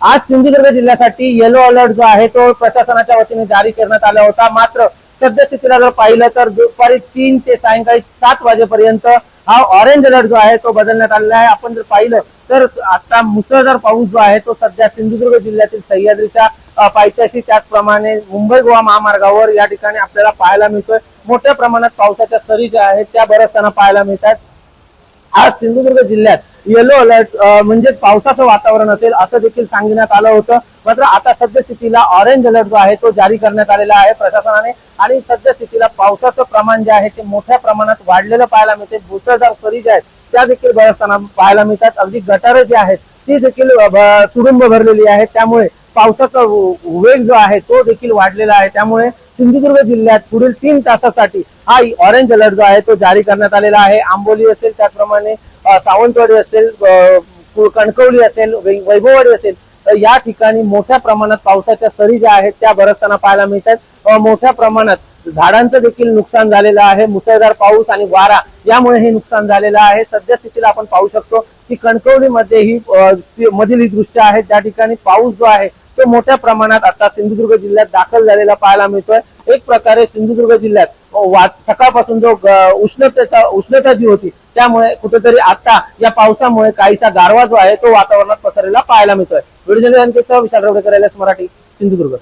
आज सिंधुदुर्ग जिल्ह्यासाठी yellow alert जो आहे तो प्रशासनाच्या वतीने जारी करण्यात आला होता। मात्र सद्यस्थितीला जर पाहिलं तर दुपारी 3 ते सायंकाळी 7 वाजेपर्यंत हा ऑरेंज अलर्ट जो आहे तो बदलण्यात आलेला आहे। आपण जर पाहिलं तर आता मुसळधार पाऊस जो आहे तो सध्या सिंधुदुर्ग जिल्ह्यातील सह्याद्रीच्या पायथ्याशी, त्याचप्रमाणे मुंबई गोवा महामार्गावर या ठिकाणी आपल्याला पाहायला मिळतोय। मोठ्या प्रमाणात पावसाच्या सरी ज्या आहेत त्या बरसताना पाहायला मिळतात। आज सिंधुदुर्ग जिल्ह्यात येलो अलर्ट म्हणजे पावसाचं वातावरण असेल असं देखील सांगण्यात आलं होतं। मात्र आता सद्यस्थितीला ऑरेंज अलर्ट जो आहे तो जारी करण्यात आलेला आहे प्रशासनाने आणि सद्यस्थितीला पावसाचं प्रमाण जे आहे ते मोठ्या प्रमाणात वाढलेलं पाहायला मिळते। मुसळधार सरी ज्या आहेत त्या देखील बरसताना पाहायला मिळतात। अगदी गटारं जी आहेत ती देखील तुडुंब भरलेली आहेत। त्यामुळे पावसाचा वेग जो आहे तो देखील वाढलेला आहे। त्यामुळे सिंधुदुर्ग जिल्ह्यात पुढील 3 तासासाठी हा ऑरेंज अलर्ट जो आहे तो जारी करण्यात आलेला आहे। आंबोली असेल, त्याचप्रमाणे सावंतवाडी असेल, कणकवली असेल, वैभववाडी असेल, तर या ठिकाणी मोठ्या प्रमाणात पावसाच्या सरी ज्या आहेत त्या बरसताना पाहायला मिळतात। मोठ्या प्रमाणात झाडांचं देखील नुकसान झालेलं आहे। मुसळधार पाऊस आणि वारा यामुळे हे नुकसान झालेलं आहे। सद्यस्थितीला आपण पाहू शकतो की कणकवलीमध्ये ही मधील ही दृश्य आहेत ज्या ठिकाणी पाऊस जो आहे तो मोठ्या प्रमाणात आता सिंधुदुर्ग जिल्ह्यात दाखल झालेला पाहायला मिळतोय। एक प्रकारे सिंधुदुर्ग जिल्ह्यात सकाळपासून जो उष्णता जी होती त्यामुळे कुठेतरी आता या पावसामुळे काहीसा गारवा जो आहे तो वातावरणात पसरलेला पाहायला मिळतोय। व्हिडिओ जर्नलिस्ट विशाल रवडेकर, LS मराठी, सिंधुदुर्ग।